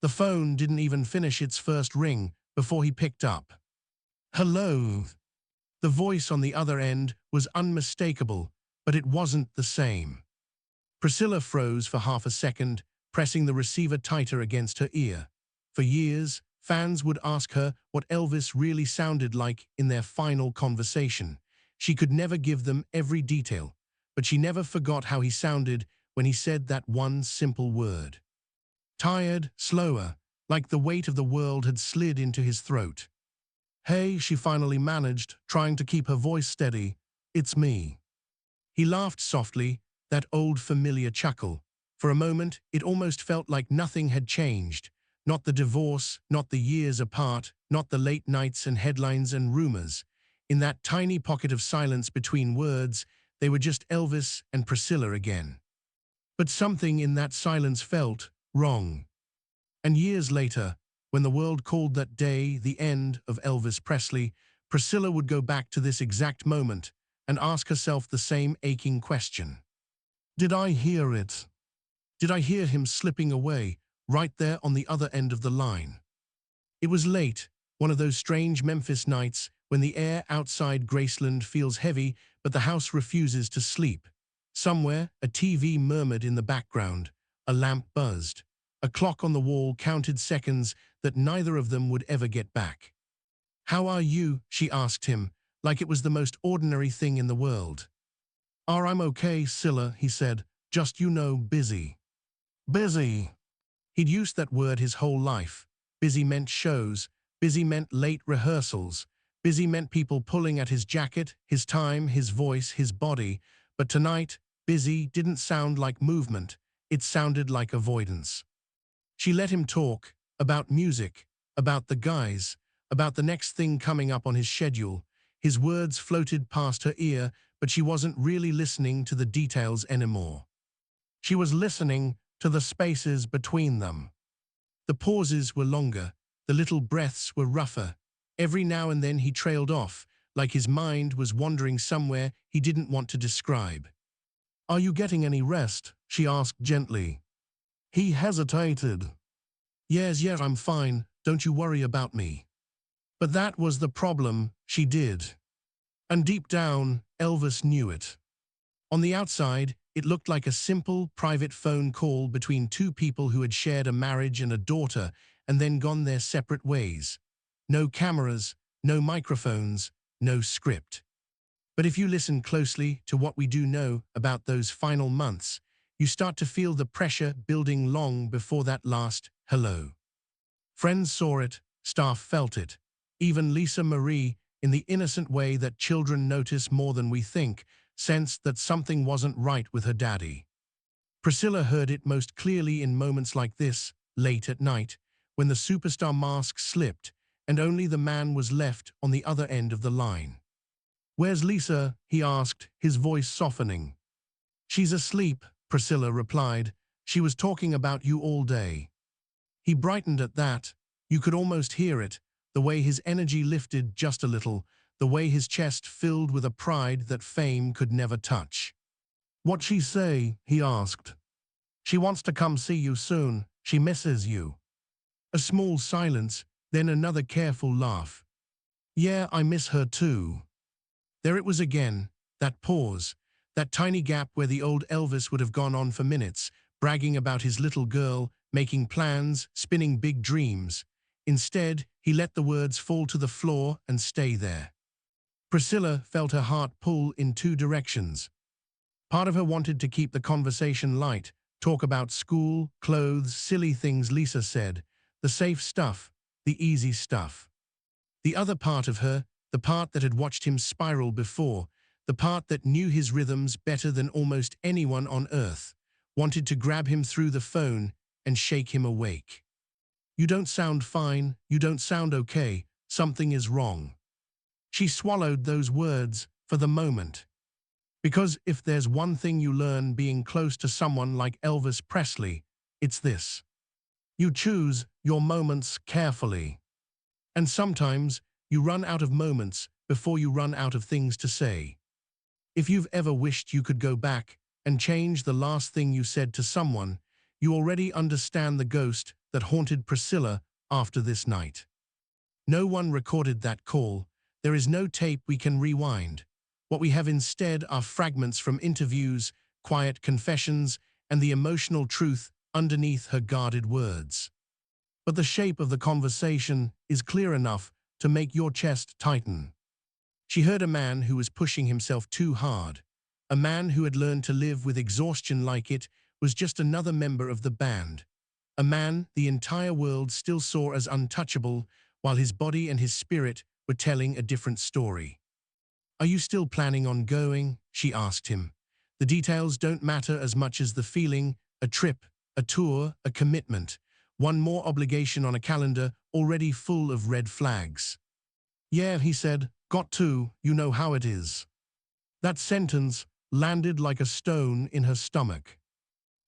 The phone didn't even finish its first ring before he picked up. "Hello." The voice on the other end was unmistakable, but it wasn't the same. Priscilla froze for half a second, pressing the receiver tighter against her ear. For years, fans would ask her what Elvis really sounded like in their final conversation. She could never give them every detail, but she never forgot how he sounded when he said that one simple word. Tired, slower, like the weight of the world had slid into his throat. "Hey," she finally managed, trying to keep her voice steady. "It's me." He laughed softly, that old familiar chuckle. For a moment, it almost felt like nothing had changed. Not the divorce, not the years apart, not the late nights and headlines and rumors. In that tiny pocket of silence between words, they were just Elvis and Priscilla again. But something in that silence felt wrong. And years later, when the world called that day the end of Elvis Presley, Priscilla would go back to this exact moment and ask herself the same aching question. Did I hear it? Did I hear him slipping away, right there on the other end of the line? It was late, one of those strange Memphis nights when the air outside Graceland feels heavy but the house refuses to sleep. Somewhere, a TV murmured in the background, a lamp buzzed. A clock on the wall counted seconds that neither of them would ever get back. "How are you?" she asked him, like it was the most ordinary thing in the world. I'm okay, Scylla," he said, "just busy." Busy. He'd used that word his whole life. Busy meant shows, busy meant late rehearsals, busy meant people pulling at his jacket, his time, his voice, his body. But tonight, busy didn't sound like movement, it sounded like avoidance. She let him talk, about music, about the guys, about the next thing coming up on his schedule. His words floated past her ear, but she wasn't really listening to the details anymore. She was listening to the spaces between them. The pauses were longer, the little breaths were rougher. Every now and then he trailed off, like his mind was wandering somewhere he didn't want to describe. "Are you getting any rest?" she asked gently. He hesitated. Yes, I'm fine, don't you worry about me." But that was the problem, she did. And deep down, Elvis knew it. On the outside, it looked like a simple, private phone call between two people who had shared a marriage and a daughter and then gone their separate ways. No cameras, no microphones, no script. But if you listen closely to what we do know about those final months, you start to feel the pressure building long before that last hello. Friends saw it, staff felt it. Even Lisa Marie, in the innocent way that children notice more than we think, sensed that something wasn't right with her daddy. Priscilla heard it most clearly in moments like this, late at night, when the superstar mask slipped and only the man was left on the other end of the line. "Where's Lisa?" he asked, his voice softening. "She's asleep," Priscilla replied. "She was talking about you all day." He brightened at that. You could almost hear it, the way his energy lifted just a little, the way his chest filled with a pride that fame could never touch. "What'd she say?" he asked. "She wants to come see you soon. She misses you." A small silence, then another careful laugh. "Yeah, I miss her too." There it was again, that pause, that tiny gap where the old Elvis would have gone on for minutes, bragging about his little girl, making plans, spinning big dreams. Instead, he let the words fall to the floor and stay there. Priscilla felt her heart pull in two directions. Part of her wanted to keep the conversation light, talk about school, clothes, silly things Lisa said, the safe stuff, the easy stuff. The other part of her, the part that had watched him spiral before, the part that knew his rhythms better than almost anyone on earth, wanted to grab him through the phone and shake him awake. "You don't sound fine, you don't sound okay, something is wrong." She swallowed those words for the moment. Because if there's one thing you learn being close to someone like Elvis Presley, it's this. You choose your moments carefully. And sometimes you run out of moments before you run out of things to say. If you've ever wished you could go back and change the last thing you said to someone, you already understand the ghost that haunted Priscilla after this night. No one recorded that call. There is no tape we can rewind. What we have instead are fragments from interviews, quiet confessions, and the emotional truth underneath her guarded words. But the shape of the conversation is clear enough to make your chest tighten. She heard a man who was pushing himself too hard. A man who had learned to live with exhaustion like it was just another member of the band. A man the entire world still saw as untouchable, while his body and his spirit were telling a different story. "Are you still planning on going?" she asked him. "The details don't matter as much as the feeling, a trip, a tour, a commitment. One more obligation on a calendar already full of red flags." "Yeah," he said, "got to, you know how it is." That sentence landed like a stone in her stomach.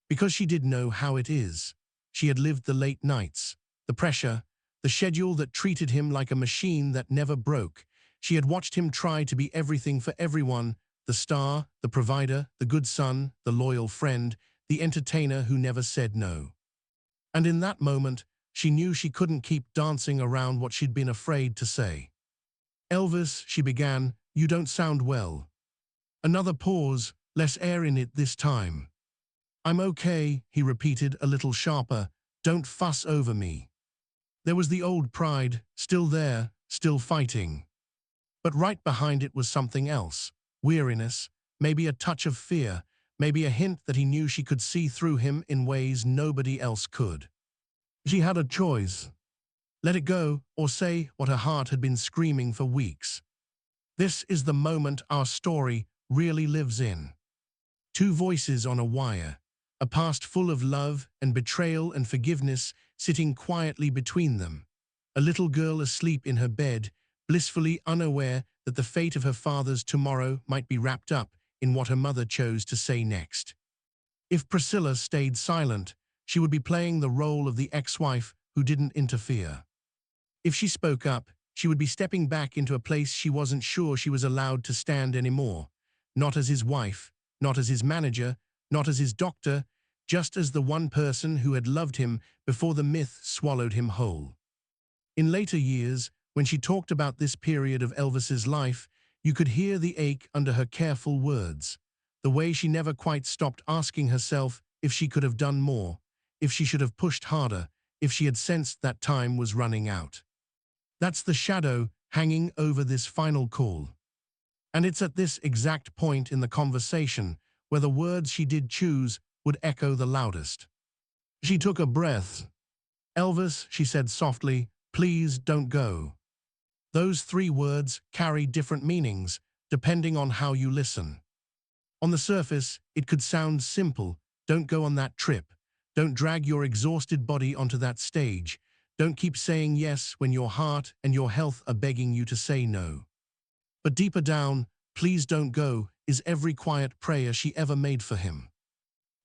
Because she did know how it is. She had lived the late nights, the pressure, the schedule that treated him like a machine that never broke. She had watched him try to be everything for everyone, the star, the provider, the good son, the loyal friend, the entertainer who never said no. And in that moment, she knew she couldn't keep dancing around what she'd been afraid to say. "Elvis," she began, "you don't sound well." Another pause, less air in it this time. "I'm okay," he repeated a little sharper. "Don't fuss over me." There was the old pride, still there, still fighting. But right behind it was something else. Weariness, maybe a touch of fear, maybe a hint that he knew she could see through him in ways nobody else could. She had a choice. Let it go, or say what her heart had been screaming for weeks. This is the moment our story really lives in. Two voices on a wire, a past full of love and betrayal and forgiveness sitting quietly between them. A little girl asleep in her bed, blissfully unaware that the fate of her father's tomorrow might be wrapped up in what her mother chose to say next. If Priscilla stayed silent, she would be playing the role of the ex-wife who didn't interfere. If she spoke up, she would be stepping back into a place she wasn't sure she was allowed to stand anymore. Not as his wife, not as his manager, not as his doctor, just as the one person who had loved him before the myth swallowed him whole. In later years, when she talked about this period of Elvis's life, you could hear the ache under her careful words, the way she never quite stopped asking herself if she could have done more, if she should have pushed harder, if she had sensed that time was running out. That's the shadow hanging over this final call. And it's at this exact point in the conversation where the words she did choose would echo the loudest. She took a breath. "Elvis," she said softly, "please don't go." Those three words carry different meanings, depending on how you listen. On the surface, it could sound simple. Don't go on that trip. Don't drag your exhausted body onto that stage. Don't keep saying yes when your heart and your health are begging you to say no. But deeper down, "please don't go" is every quiet prayer she ever made for him.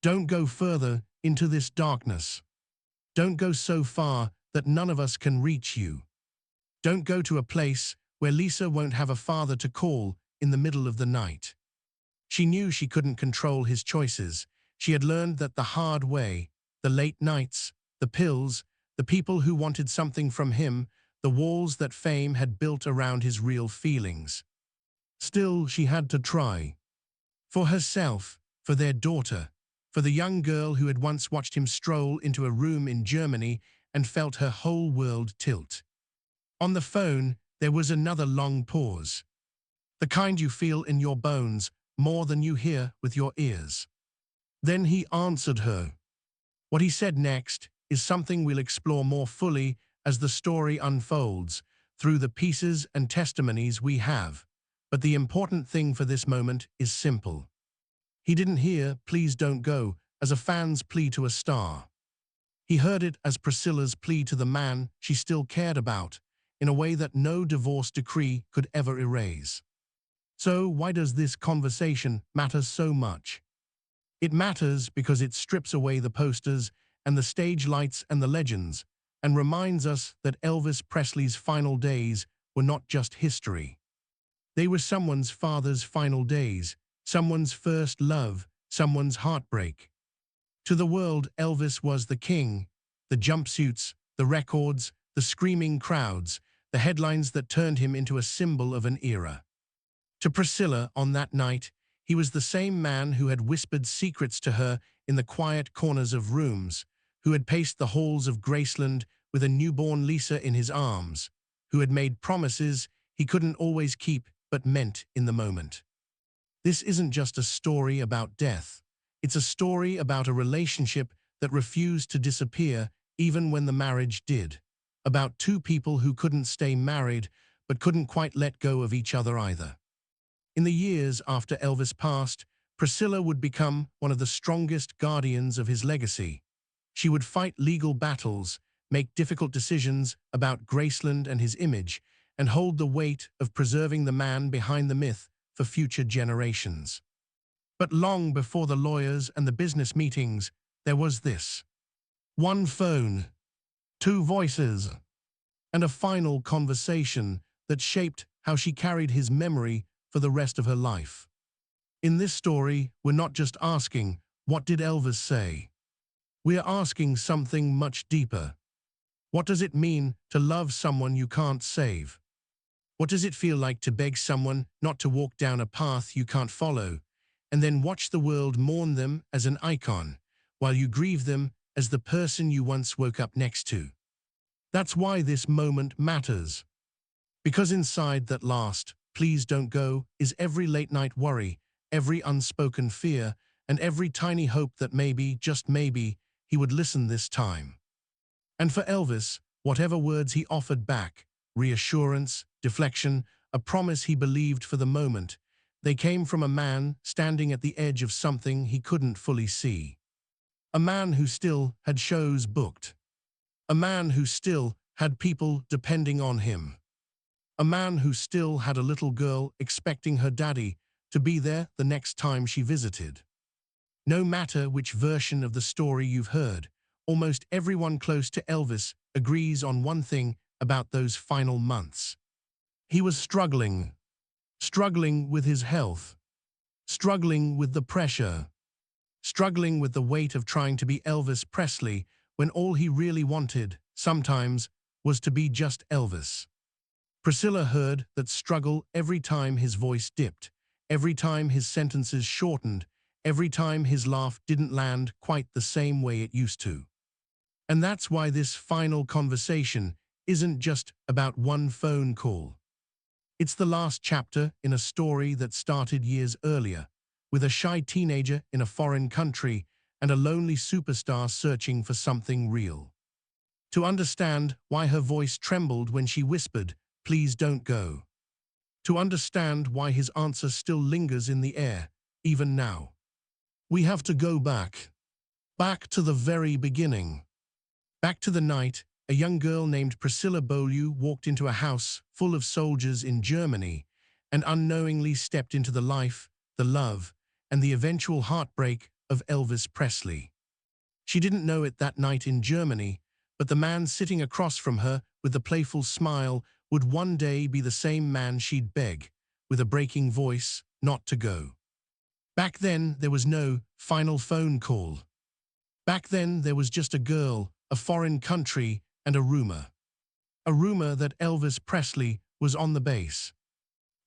Don't go further into this darkness. Don't go so far that none of us can reach you. Don't go to a place where Lisa won't have a father to call in the middle of the night. She knew she couldn't control his choices. She had learned that the hard way, the late nights, the pills, the people who wanted something from him, the walls that fame had built around his real feelings. Still, she had to try. For herself, for their daughter, for the young girl who had once watched him stroll into a room in Germany and felt her whole world tilt. On the phone, there was another long pause. The kind you feel in your bones more than you hear with your ears. Then he answered her. What he said next is something we'll explore more fully as the story unfolds through the pieces and testimonies we have. But the important thing for this moment is simple. He didn't hear "please don't go" as a fan's plea to a star. He heard it as Priscilla's plea to the man she still cared about, in a way that no divorce decree could ever erase. So why does this conversation matter so much? It matters because it strips away the posters and the stage lights and the legends, and reminds us that Elvis Presley's final days were not just history. They were someone's father's final days, someone's first love, someone's heartbreak. To the world, Elvis was the king the jumpsuits, the records, the screaming crowds, the headlines that turned him into a symbol of an era. To Priscilla, on that night, he was the same man who had whispered secrets to her in the quiet corners of rooms, who had paced the halls of Graceland with a newborn Lisa in his arms, who had made promises he couldn't always keep but meant in the moment. This isn't just a story about death. It's a story about a relationship that refused to disappear even when the marriage did. About two people who couldn't stay married but couldn't quite let go of each other either. In the years after Elvis passed, Priscilla would become one of the strongest guardians of his legacy. She would fight legal battles, make difficult decisions about Graceland and his image, and hold the weight of preserving the man behind the myth for future generations. But long before the lawyers and the business meetings, there was this. One phone, two voices, and a final conversation that shaped how she carried his memory for the rest of her life. In this story, we're not just asking, what did Elvis say? We're asking something much deeper. What does it mean to love someone you can't save? What does it feel like to beg someone not to walk down a path you can't follow, and then watch the world mourn them as an icon, while you grieve them as the person you once woke up next to? That's why this moment matters. Because inside that last, "Please don't go," is every late-night worry, every unspoken fear, and every tiny hope that maybe, just maybe, he would listen this time. And for Elvis, whatever words he offered back, reassurance, deflection, a promise he believed for the moment, they came from a man standing at the edge of something he couldn't fully see. A man who still had shows booked. A man who still had people depending on him. A man who still had a little girl expecting her daddy to be there the next time she visited. No matter which version of the story you've heard, almost everyone close to Elvis agrees on one thing about those final months. He was struggling with his health, struggling with the pressure, struggling with the weight of trying to be Elvis Presley when all he really wanted, sometimes, was to be just Elvis. Priscilla heard that struggle every time his voice dipped, every time his sentences shortened, every time his laugh didn't land quite the same way it used to. And that's why this final conversation isn't just about one phone call. It's the last chapter in a story that started years earlier, with a shy teenager in a foreign country and a lonely superstar searching for something real. To understand why her voice trembled when she whispered, "Please don't go." To understand why his answer still lingers in the air, even now. We have to go back. Back to the very beginning. Back to the night a young girl named Priscilla Beaulieu walked into a house full of soldiers in Germany and unknowingly stepped into the life, the love, and the eventual heartbreak of Elvis Presley. She didn't know it that night in Germany, but the man sitting across from her with the playful smile would one day be the same man she'd beg, with a breaking voice, not to go. Back then, there was no final phone call. Back then, there was just a girl, a foreign country, and a rumor. A rumor that Elvis Presley was on the base.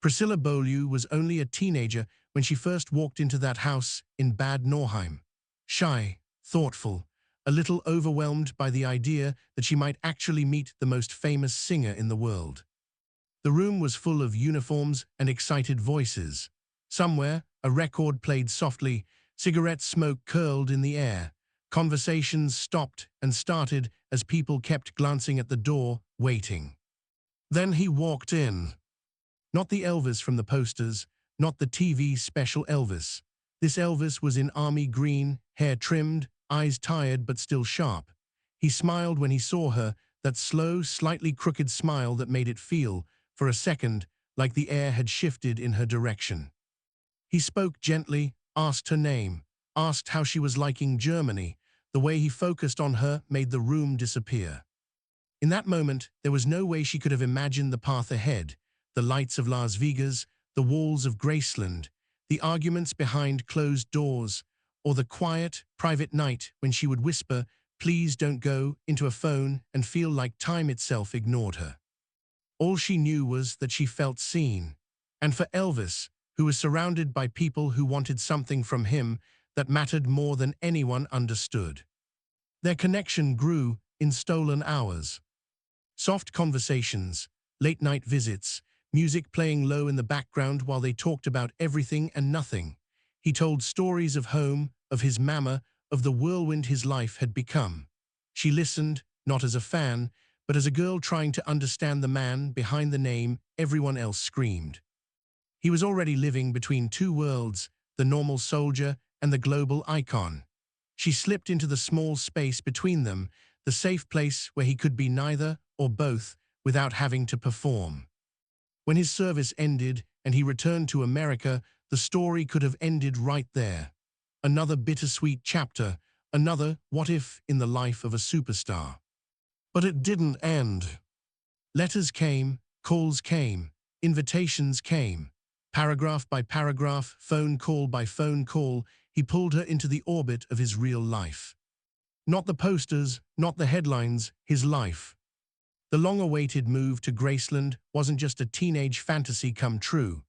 Priscilla Beaulieu was only a teenager when she first walked into that house in Bad Nauheim. Shy, thoughtful, a little overwhelmed by the idea that she might actually meet the most famous singer in the world. The room was full of uniforms and excited voices. Somewhere, a record played softly, cigarette smoke curled in the air. Conversations stopped and started as people kept glancing at the door, waiting. Then he walked in. Not the Elvis from the posters, not the TV special Elvis. This Elvis was in army green, hair trimmed, eyes tired but still sharp. He smiled when he saw her, that slow, slightly crooked smile that made it feel, for a second, like the air had shifted in her direction. He spoke gently, asked her name, asked how she was liking Germany. The way he focused on her made the room disappear. In that moment, there was no way she could have imagined the path ahead, the lights of Las Vegas, the walls of Graceland, the arguments behind closed doors, or the quiet, private night when she would whisper, please don't go, into a phone and feel like time itself ignored her. All she knew was that she felt seen. And for Elvis, who was surrounded by people who wanted something from him that mattered more than anyone understood. Their connection grew in stolen hours. Soft conversations, late-night visits, music playing low in the background while they talked about everything and nothing. He told stories of home, of his mama, of the whirlwind his life had become. She listened, not as a fan, but as a girl trying to understand the man behind the name everyone else screamed. He was already living between two worlds, the normal soldier and the global icon. She slipped into the small space between them, the safe place where he could be neither or both without having to perform. When his service ended and he returned to America, the story could have ended right there. Another bittersweet chapter, another what if in the life of a superstar. But it didn't end. Letters came, calls came, invitations came. Paragraph by paragraph, phone call by phone call, he pulled her into the orbit of his real life. Not the posters, not the headlines, his life. The long-awaited move to Graceland wasn't just a teenage fantasy come true.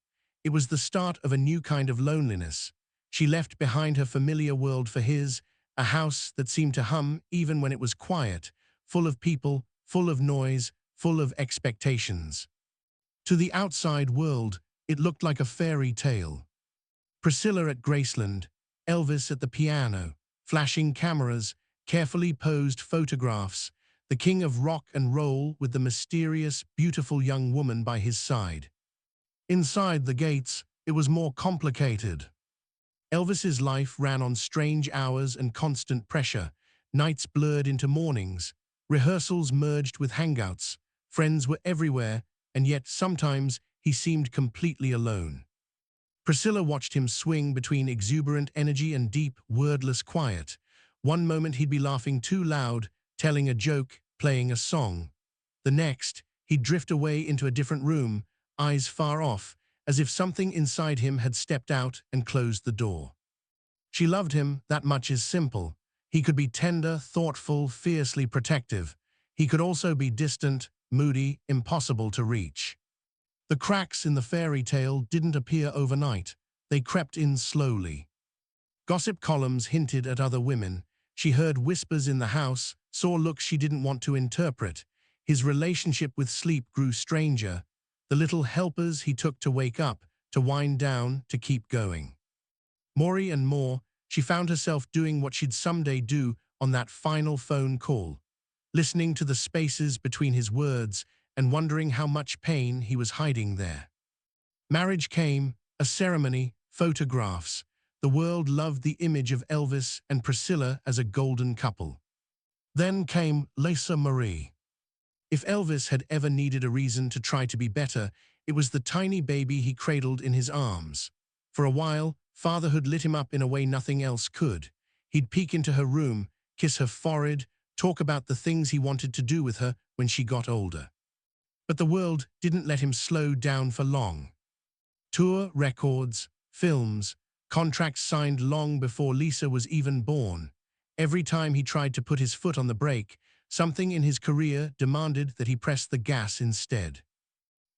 It was the start of a new kind of loneliness. She left behind her familiar world for his, a house that seemed to hum even when it was quiet, full of people, full of noise, full of expectations. To the outside world, it looked like a fairy tale. Priscilla at Graceland, Elvis at the piano, flashing cameras, carefully posed photographs, the king of rock and roll with the mysterious, beautiful young woman by his side. Inside the gates, it was more complicated. Elvis's life ran on strange hours and constant pressure, nights blurred into mornings, rehearsals merged with hangouts, friends were everywhere, and yet sometimes he seemed completely alone. Priscilla watched him swing between exuberant energy and deep, wordless quiet. One moment he'd be laughing too loud, telling a joke, playing a song. The next, he'd drift away into a different room, eyes far off, as if something inside him had stepped out and closed the door. She loved him, that much is simple. He could be tender, thoughtful, fiercely protective. He could also be distant, moody, impossible to reach. The cracks in the fairy tale didn't appear overnight. They crept in slowly. Gossip columns hinted at other women. She heard whispers in the house, saw looks she didn't want to interpret. His relationship with sleep grew stranger. The little helpers he took to wake up, to wind down, to keep going. More and more, she found herself doing what she'd someday do on that final phone call, listening to the spaces between his words and wondering how much pain he was hiding there. Marriage came, a ceremony, photographs. The world loved the image of Elvis and Priscilla as a golden couple. Then came Lisa Marie. If Elvis had ever needed a reason to try to be better, it was the tiny baby he cradled in his arms. For a while, fatherhood lit him up in a way nothing else could. He'd peek into her room, kiss her forehead, talk about the things he wanted to do with her when she got older. But the world didn't let him slow down for long. Tour records, films, contracts signed long before Lisa was even born. Every time he tried to put his foot on the brake, something in his career demanded that he press the gas instead.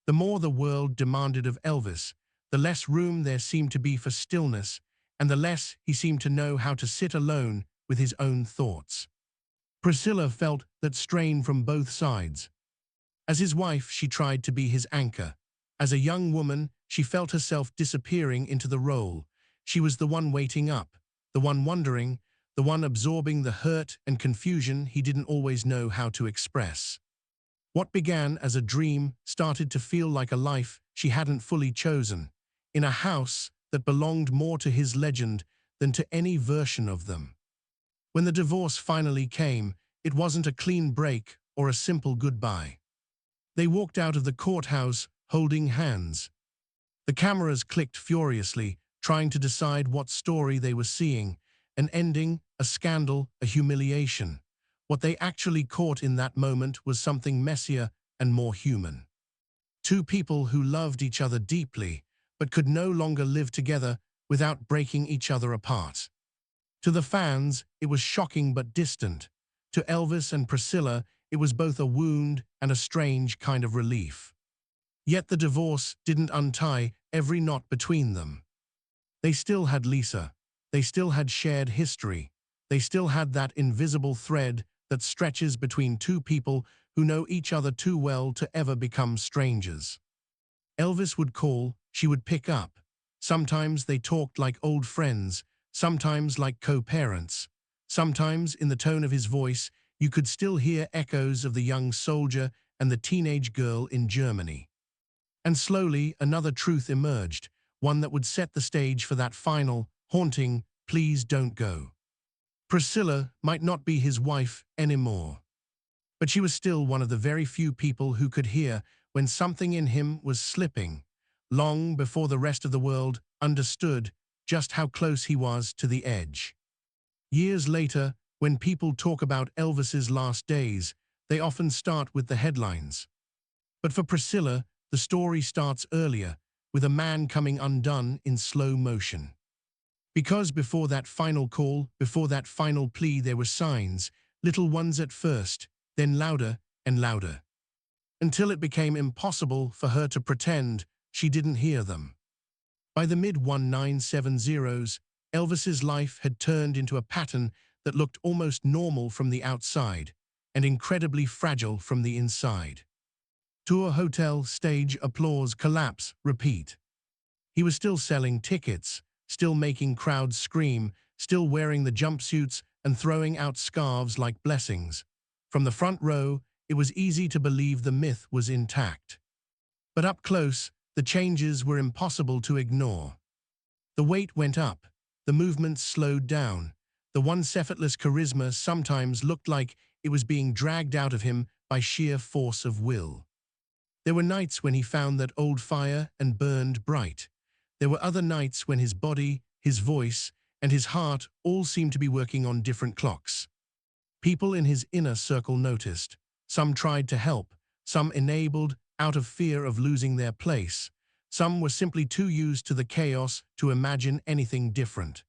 The more the world demanded of Elvis, the less room there seemed to be for stillness, and the less he seemed to know how to sit alone with his own thoughts. Priscilla felt that strain from both sides. As his wife, she tried to be his anchor. As a young woman, she felt herself disappearing into the role. She was the one waiting up, the one wondering, the one absorbing the hurt and confusion he didn't always know how to express. What began as a dream started to feel like a life she hadn't fully chosen, in a house that belonged more to his legend than to any version of them. When the divorce finally came, it wasn't a clean break or a simple goodbye. They walked out of the courthouse holding hands. The cameras clicked furiously, trying to decide what story they were seeing, an ending, a scandal, a humiliation. What they actually caught in that moment was something messier and more human. Two people who loved each other deeply, but could no longer live together without breaking each other apart. To the fans, it was shocking but distant. To Elvis and Priscilla, it was both a wound and a strange kind of relief. Yet the divorce didn't untie every knot between them. They still had Lisa. They still had shared history. They still had that invisible thread that stretches between two people who know each other too well to ever become strangers. Elvis would call, she would pick up. Sometimes they talked like old friends, sometimes like co-parents. Sometimes, in the tone of his voice, you could still hear echoes of the young soldier and the teenage girl in Germany. And slowly, another truth emerged, one that would set the stage for that final, haunting, "Please don't go." Priscilla might not be his wife anymore, but she was still one of the very few people who could hear when something in him was slipping, long before the rest of the world understood just how close he was to the edge. Years later, when people talk about Elvis's last days, they often start with the headlines. But for Priscilla, the story starts earlier, with a man coming undone in slow motion. Because before that final call, before that final plea, there were signs, little ones at first, then louder and louder, until it became impossible for her to pretend she didn't hear them. By the mid-1970s, Elvis's life had turned into a pattern that looked almost normal from the outside and incredibly fragile from the inside. Tour, hotel, stage, applause, collapse, repeat. He was still selling tickets, still making crowds scream, still wearing the jumpsuits and throwing out scarves like blessings. From the front row, it was easy to believe the myth was intact. But up close, the changes were impossible to ignore. The weight went up, the movements slowed down. The once effortless charisma sometimes looked like it was being dragged out of him by sheer force of will. There were nights when he found that old fire and burned bright. There were other nights when his body, his voice, and his heart all seemed to be working on different clocks. People in his inner circle noticed. Some tried to help, some enabled out of fear of losing their place. Some were simply too used to the chaos to imagine anything different.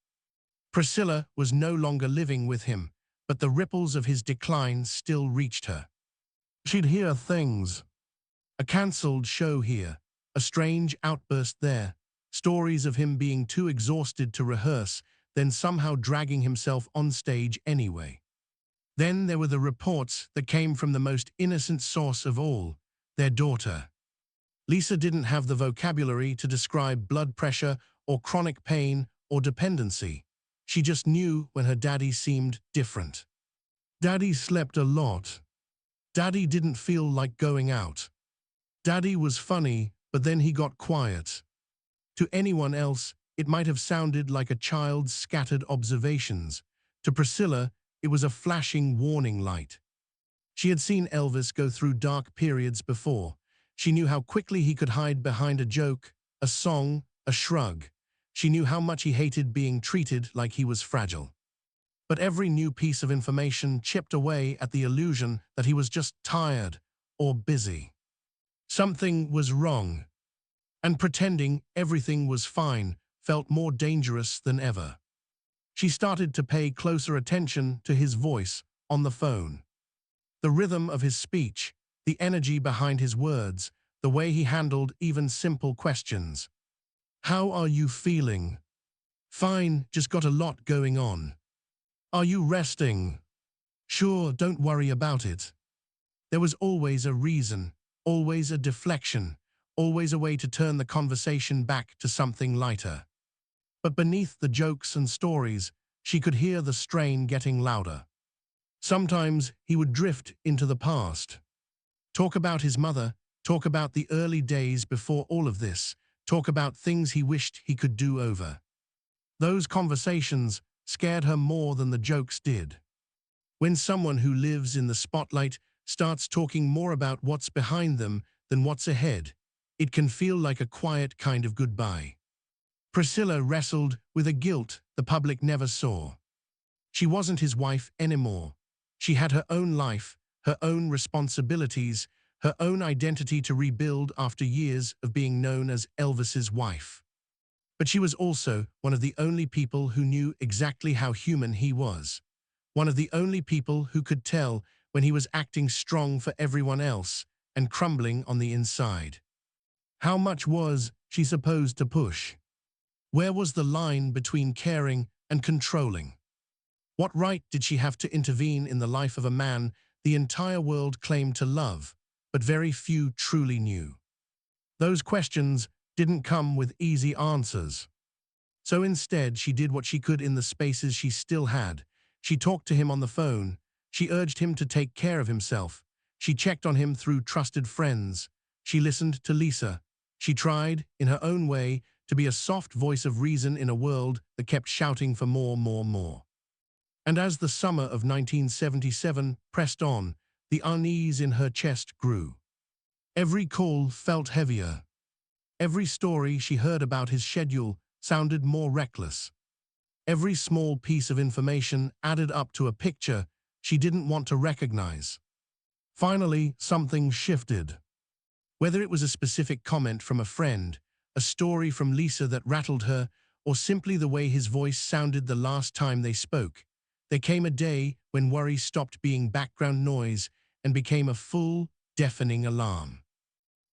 Priscilla was no longer living with him, but the ripples of his decline still reached her. She'd hear things. A cancelled show here, a strange outburst there, stories of him being too exhausted to rehearse, then somehow dragging himself on stage anyway. Then there were the reports that came from the most innocent source of all, their daughter. Lisa didn't have the vocabulary to describe blood pressure or chronic pain or dependency. She just knew when her daddy seemed different. Daddy slept a lot. Daddy didn't feel like going out. Daddy was funny, but then he got quiet. To anyone else, it might have sounded like a child's scattered observations. To Priscilla, it was a flashing warning light. She had seen Elvis go through dark periods before. She knew how quickly he could hide behind a joke, a song, a shrug. She knew how much he hated being treated like he was fragile. But every new piece of information chipped away at the illusion that he was just tired or busy. Something was wrong, and pretending everything was fine felt more dangerous than ever. She started to pay closer attention to his voice on the phone. The rhythm of his speech, the energy behind his words, the way he handled even simple questions. "How are you feeling?" "Fine, just got a lot going on." "Are you resting?" "Sure, don't worry about it." There was always a reason, always a deflection, always a way to turn the conversation back to something lighter. But beneath the jokes and stories, she could hear the strain getting louder. Sometimes he would drift into the past. Talk about his mother, talk about the early days before all of this, talk about things he wished he could do over. Those conversations scared her more than the jokes did. When someone who lives in the spotlight starts talking more about what's behind them than what's ahead, it can feel like a quiet kind of goodbye. Priscilla wrestled with a guilt the public never saw. She wasn't his wife anymore. She had her own life, her own responsibilities, her own identity to rebuild after years of being known as Elvis's wife. But she was also one of the only people who knew exactly how human he was. one of the only people who could tell when he was acting strong for everyone else and crumbling on the inside. How much was she supposed to push? Where was the line between caring and controlling? What right did she have to intervene in the life of a man the entire world claimed to love, but very few truly knew? Those questions didn't come with easy answers. So instead, she did what she could in the spaces she still had. She talked to him on the phone. She urged him to take care of himself. She checked on him through trusted friends. She listened to Lisa. She tried, in her own way, to be a soft voice of reason in a world that kept shouting for more, more, more. And as the summer of 1977 pressed on, the unease in her chest grew. Every call felt heavier. Every story she heard about his schedule sounded more reckless. Every small piece of information added up to a picture she didn't want to recognize. Finally, something shifted. Whether it was a specific comment from a friend, a story from Lisa that rattled her, or simply the way his voice sounded the last time they spoke, there came a day when worry stopped being background noise and became a full, deafening alarm.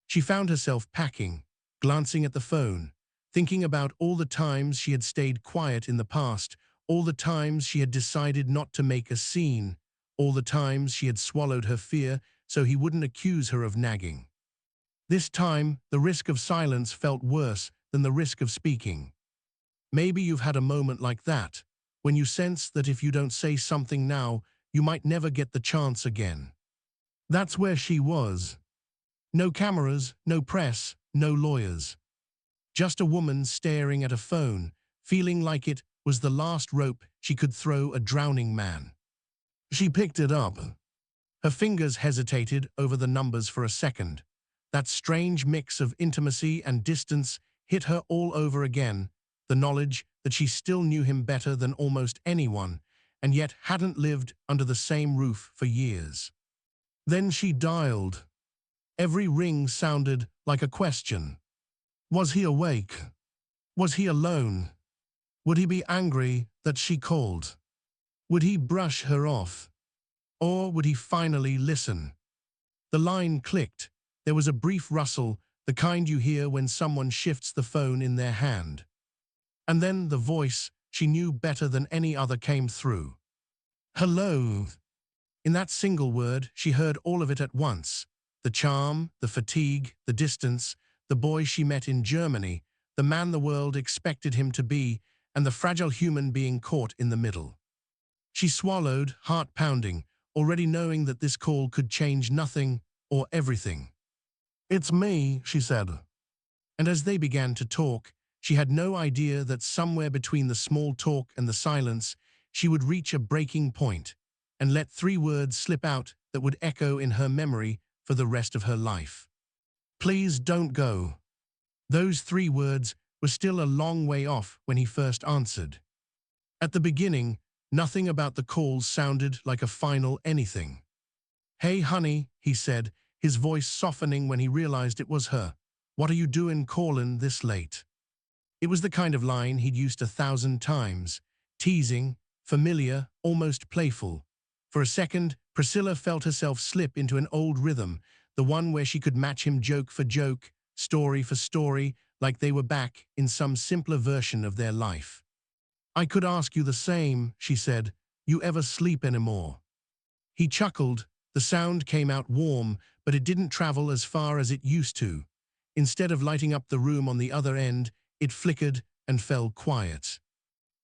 She found herself packing, glancing at the phone, thinking about all the times she had stayed quiet in the past, all the times she had decided not to make a scene, all the times she had swallowed her fear so he wouldn't accuse her of nagging. This time, the risk of silence felt worse than the risk of speaking. Maybe you've had a moment like that, when you sense that if you don't say something now, you might never get the chance again. That's where she was. No cameras, no press, no lawyers. Just a woman staring at a phone, feeling like it was the last rope she could throw a drowning man. She picked it up. Her fingers hesitated over the numbers for a second. That strange mix of intimacy and distance hit her all over again, the knowledge that she still knew him better than almost anyone, and yet hadn't lived under the same roof for years. Then she dialed. Every ring sounded like a question. Was he awake? Was he alone? Would he be angry that she called? Would he brush her off? Or would he finally listen? The line clicked. There was a brief rustle, the kind you hear when someone shifts the phone in their hand. And then the voice she knew better than any other came through. Hello. In that single word, she heard all of it at once. The charm, the fatigue, the distance, the boy she met in Germany, the man the world expected him to be, and the fragile human being caught in the middle. She swallowed, heart pounding, already knowing that this call could change nothing or everything. It's me, she said. And as they began to talk, she had no idea that somewhere between the small talk and the silence, she would reach a breaking point and let 3 words slip out that would echo in her memory for the rest of her life. Please don't go. Those 3 words were still a long way off when he first answered. At the beginning, nothing about the call sounded like a final anything. Hey, honey, he said, his voice softening when he realized it was her. What are you doing callin' this late? It was the kind of line he'd used 1,000 times, teasing, familiar, almost playful. For a second, Priscilla felt herself slip into an old rhythm, the one where she could match him joke for joke, story for story, like they were back in some simpler version of their life. I could ask you the same, she said. You ever sleep anymore? He chuckled. The sound came out warm, but it didn't travel as far as it used to. Instead of lighting up the room on the other end, it flickered and fell quiet.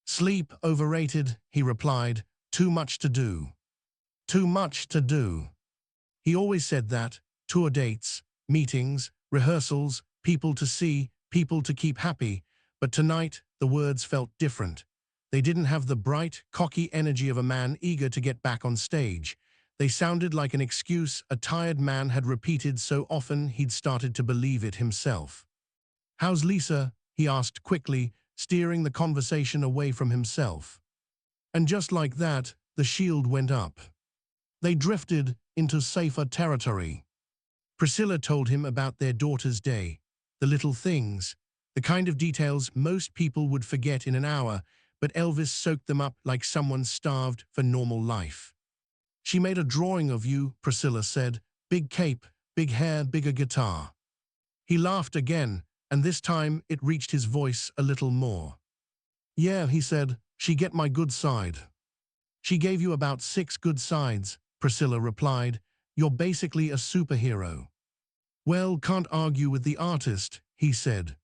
Sleep overrated, he replied. Too much to do. Too much to do. He always said that. Tour dates, meetings, rehearsals, people to see, people to keep happy. But tonight, the words felt different. They didn't have the bright, cocky energy of a man eager to get back on stage. They sounded like an excuse a tired man had repeated so often he'd started to believe it himself. How's Lisa? He asked quickly, steering the conversation away from himself. And just like that, the shield went up. They drifted into safer territory. Priscilla told him about their daughter's day, the little things, the kind of details most people would forget in an hour, but Elvis soaked them up like someone starved for normal life. She made a drawing of you, Priscilla said. Big cape, big hair, bigger guitar. He laughed again, and this time it reached his voice a little more. Yeah, he said, she get my good side. She gave you about 6 good sides, Priscilla replied. You're basically a superhero. Well, can't argue with the artist, he said.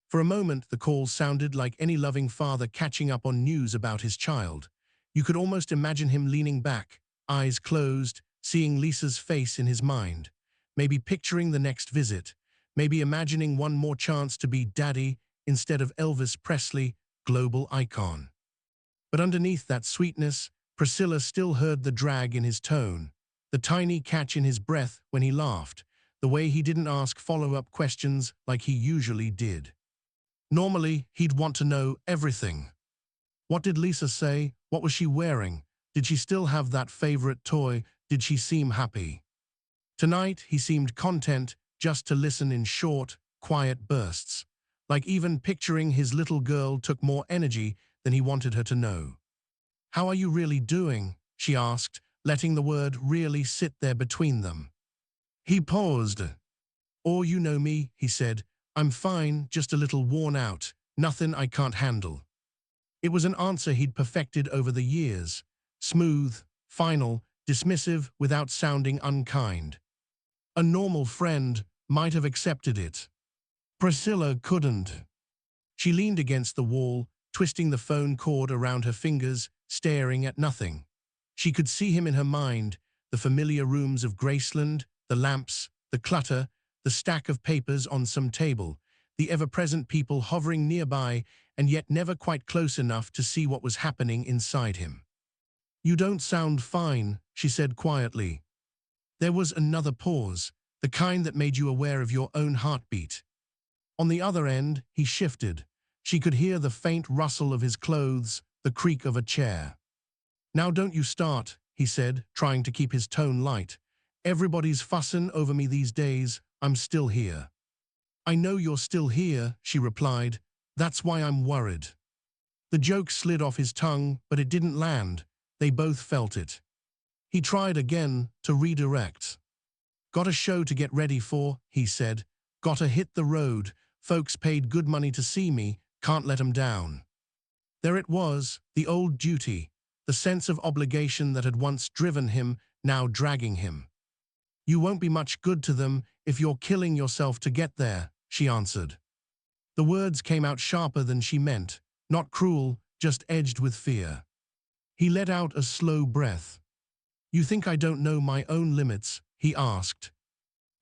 For a moment, the call sounded like any loving father catching up on news about his child. You could almost imagine him leaning back, eyes closed, seeing Lisa's face in his mind. Maybe picturing the next visit. Maybe imagining one more chance to be daddy instead of Elvis Presley, global icon. But underneath that sweetness, Priscilla still heard the drag in his tone, the tiny catch in his breath when he laughed, the way he didn't ask follow-up questions like he usually did. Normally, he'd want to know everything. What did Lisa say? What was she wearing? Did she still have that favorite toy? Did she seem happy? Tonight, he seemed content just to listen in short, quiet bursts, like even picturing his little girl took more energy than he wanted her to know. How are you really doing? She asked, letting the word really sit there between them. He paused. Oh, you know me, he said. I'm fine, just a little worn out, nothing I can't handle. It was an answer he'd perfected over the years. Smooth, final, dismissive without sounding unkind. A normal friend might have accepted it. Priscilla couldn't. She leaned against the wall, twisting the phone cord around her fingers, staring at nothing. She could see him in her mind, the familiar rooms of Graceland, the lamps, the clutter, the stack of papers on some table, the ever-present people hovering nearby and yet never quite close enough to see what was happening inside him. You don't sound fine, she said quietly. There was another pause, the kind that made you aware of your own heartbeat. On the other end, he shifted. She could hear the faint rustle of his clothes, the creak of a chair. Now don't you start, he said, trying to keep his tone light. Everybody's fussin' over me these days. I'm still here. I know you're still here, she replied. That's why I'm worried. The joke slid off his tongue, but it didn't land. They both felt it. He tried again to redirect. Got a show to get ready for, he said. Gotta hit the road. Folks paid good money to see me. Can't let 'em down. There it was, the old duty, the sense of obligation that had once driven him, now dragging him. You won't be much good to them if you're killing yourself to get there, she answered. The words came out sharper than she meant, not cruel, just edged with fear. He let out a slow breath. You think I don't know my own limits? He asked.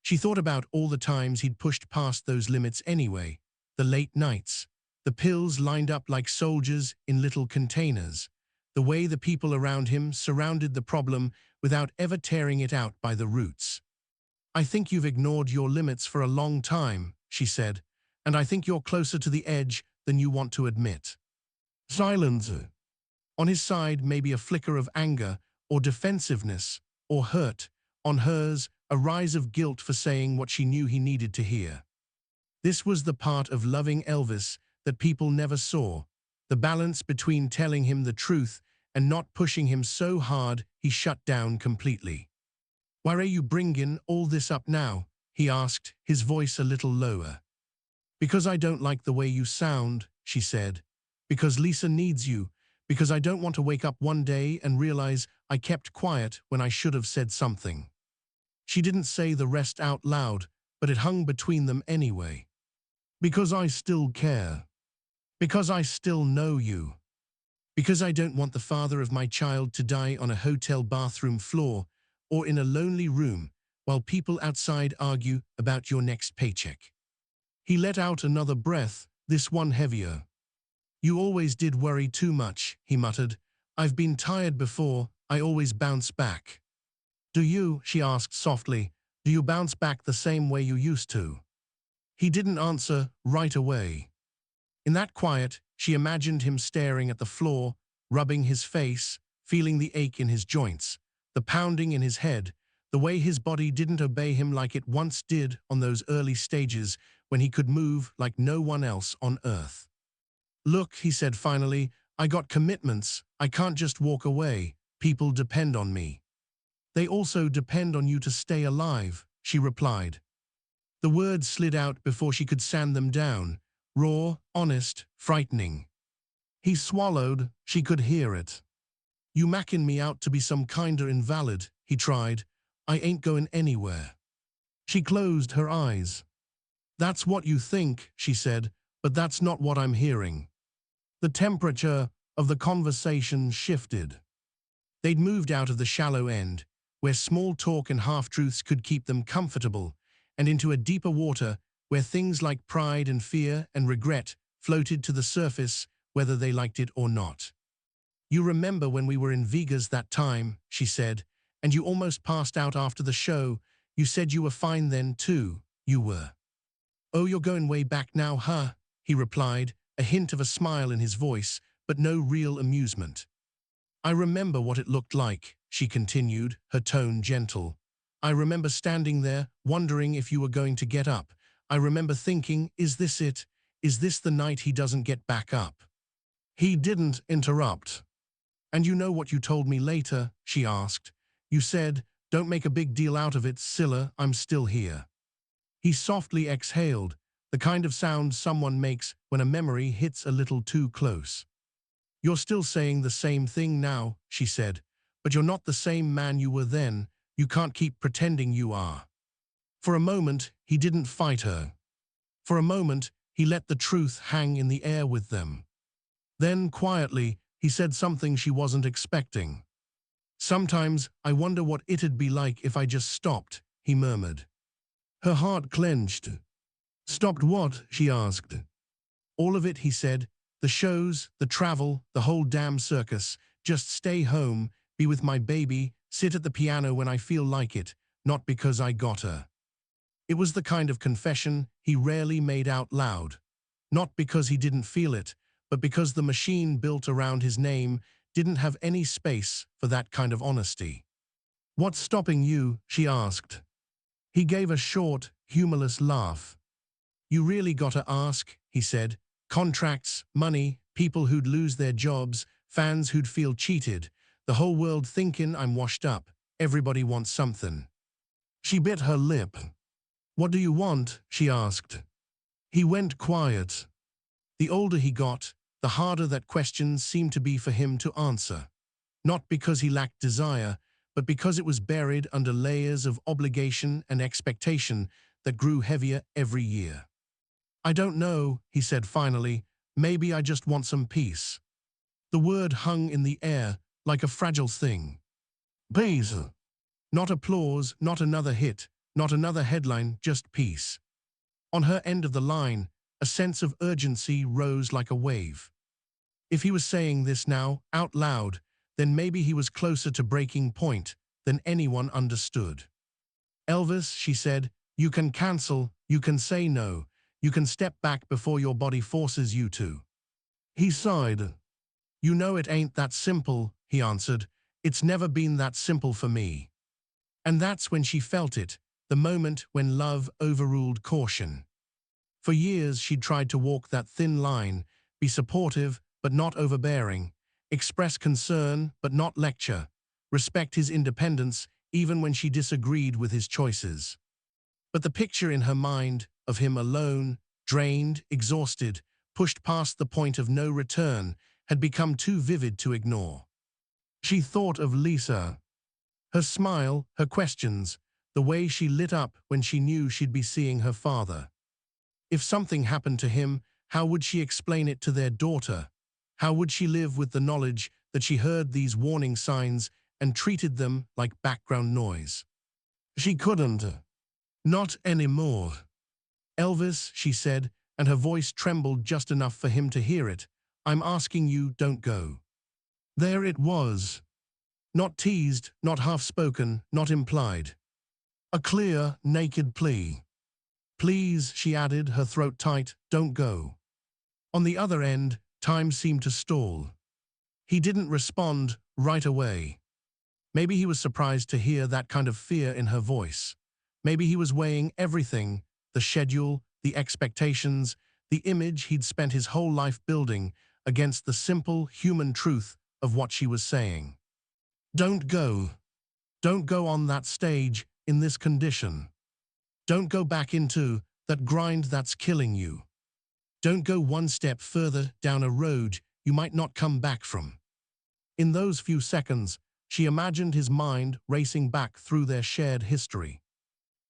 She thought about all the times he'd pushed past those limits anyway, the late nights, the pills lined up like soldiers in little containers, the way the people around him surrounded the problem without ever tearing it out by the roots. I think you've ignored your limits for a long time, she said, and I think you're closer to the edge than you want to admit. Silence. On his side, maybe a flicker of anger or defensiveness or hurt. On hers, a rise of guilt for saying what she knew he needed to hear. This was the part of loving Elvis that people never saw, the balance between telling him the truth and not pushing him so hard he shut down completely. Why are you bringing all this up now? He asked, his voice a little lower. Because I don't like the way you sound, she said. Because Lisa needs you. Because I don't want to wake up one day and realize I kept quiet when I should have said something. She didn't say the rest out loud, but it hung between them anyway. Because I still care. Because I still know you. Because I don't want the father of my child to die on a hotel bathroom floor or in a lonely room while people outside argue about your next paycheck. He let out another breath, this one heavier. You always did worry too much, he muttered. I've been tired before, I always bounce back. Do you, she asked softly, do you bounce back the same way you used to? He didn't answer right away. In that quiet, she imagined him staring at the floor, rubbing his face, feeling the ache in his joints, the pounding in his head, the way his body didn't obey him like it once did on those early stages when he could move like no one else on earth. Look, he said finally, I got commitments. I can't just walk away. People depend on me. They also depend on you to stay alive, she replied. The words slid out before she could sand them down, raw, honest, frightening. He swallowed. She could hear it. You makin' me out to be some kinder invalid, he tried. I ain't going anywhere. She closed her eyes. That's what you think, she said, but that's not what I'm hearing. The temperature of the conversation shifted. They'd moved out of the shallow end, where small talk and half-truths could keep them comfortable, and into a deeper water where things like pride and fear and regret floated to the surface whether they liked it or not. You remember when we were in Vegas that time, she said, and you almost passed out after the show. You said you were fine then too. You were. Oh, you're going way back now, huh? He replied, a hint of a smile in his voice, but no real amusement. I remember what it looked like, she continued, her tone gentle. I remember standing there, wondering if you were going to get up. I remember thinking, is this it? Is this the night he doesn't get back up? He didn't interrupt. And you know what you told me later, she asked. You said, don't make a big deal out of it, Scylla, I'm still here. He softly exhaled, the kind of sound someone makes when a memory hits a little too close. You're still saying the same thing now, she said, but you're not the same man you were then. You can't keep pretending you are. For a moment, he didn't fight her. For a moment, he let the truth hang in the air with them. Then, quietly, he said something she wasn't expecting. Sometimes I wonder what it'd be like if I just stopped, he murmured. Her heart clenched. Stopped what? She asked. All of it, he said. The shows, the travel, the whole damn circus. Just stay home, be with my baby, sit at the piano when I feel like it, not because I got her. It was the kind of confession he rarely made out loud. Not because he didn't feel it, but because the machine built around his name didn't have any space for that kind of honesty. What's stopping you? She asked. He gave a short, humorless laugh. You really gotta ask, he said. Contracts, money, people who'd lose their jobs, fans who'd feel cheated, the whole world thinking I'm washed up. Everybody wants something. She bit her lip. What do you want? She asked. He went quiet. The older he got, the harder that question seemed to be for him to answer. Not because he lacked desire, but because it was buried under layers of obligation and expectation that grew heavier every year. I don't know, he said finally. Maybe I just want some peace. The word hung in the air like a fragile thing. Peace. Not applause, not another hit, not another headline, just peace. On her end of the line, a sense of urgency rose like a wave. If he was saying this now, out loud, then maybe he was closer to breaking point than anyone understood. Elvis, she said, you can cancel, you can say no, you can step back before your body forces you to. He sighed. You know it ain't that simple, he answered. It's never been that simple for me. And that's when she felt it, the moment when love overruled caution. For years she'd tried to walk that thin line, be supportive but not overbearing, express concern but not lecture, respect his independence even when she disagreed with his choices. But the picture in her mind of him alone, drained, exhausted, pushed past the point of no return, had become too vivid to ignore. She thought of Lisa. Her smile, her questions, the way she lit up when she knew she'd be seeing her father. If something happened to him, how would she explain it to their daughter? How would she live with the knowledge that she heard these warning signs and treated them like background noise? She couldn't. Not anymore. Elvis, she said, and her voice trembled just enough for him to hear it. I'm asking you, don't go. There it was. Not teased, not half-spoken, not implied. A clear, naked plea. Please, she added, her throat tight, don't go. On the other end, time seemed to stall. He didn't respond right away. Maybe he was surprised to hear that kind of fear in her voice. Maybe he was weighing everything, the schedule, the expectations, the image he'd spent his whole life building, against the simple human truth of what she was saying. Don't go. Don't go on that stage in this condition. Don't go back into that grind that's killing you. Don't go one step further down a road you might not come back from. In those few seconds, she imagined his mind racing back through their shared history.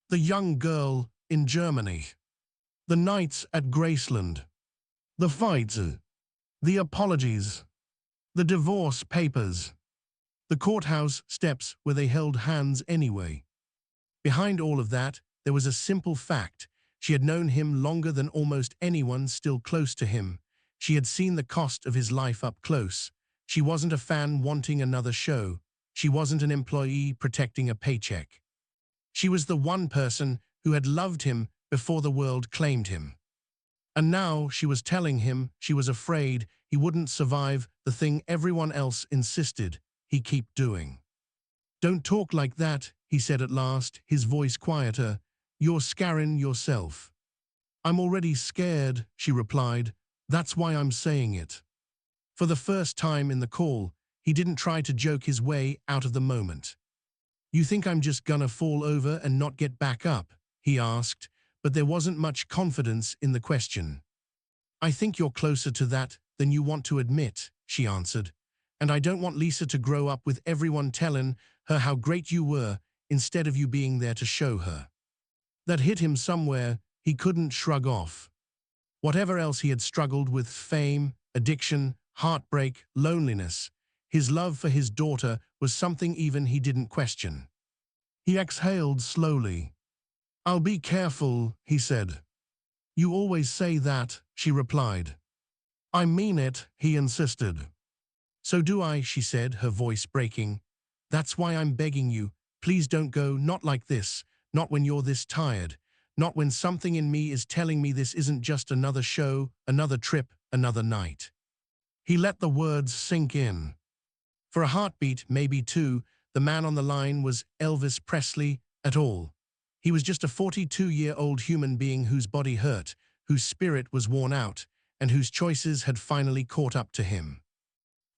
The young girl in Germany. The nights at Graceland. The fights. The apologies. The divorce papers. The courthouse steps where they held hands anyway. Behind all of that, there was a simple fact. She had known him longer than almost anyone still close to him. She had seen the cost of his life up close. She wasn't a fan wanting another show. She wasn't an employee protecting a paycheck. She was the one person who had loved him before the world claimed him. And now she was telling him she was afraid he wouldn't survive the thing everyone else insisted he keep doing. Don't talk like that, he said at last, his voice quieter. You're scaring yourself. I'm already scared, she replied. That's why I'm saying it. For the first time in the call, he didn't try to joke his way out of the moment. You think I'm just gonna fall over and not get back up? He asked, but there wasn't much confidence in the question. I think you're closer to that than you want to admit, she answered. And I don't want Lisa to grow up with everyone telling her how great you were instead of you being there to show her. That hit him somewhere he couldn't shrug off. Whatever else he had struggled with, fame, addiction, heartbreak, loneliness, his love for his daughter was something even he didn't question. He exhaled slowly. I'll be careful, he said. You always say that, she replied. I mean it, he insisted. So do I, she said, her voice breaking. That's why I'm begging you, please don't go, not like this, not when you're this tired, not when something in me is telling me this isn't just another show, another trip, another night. He let the words sink in. For a heartbeat, maybe two, the man on the line was Elvis Presley at all. He was just a 42-year-old human being whose body hurt, whose spirit was worn out, and whose choices had finally caught up to him.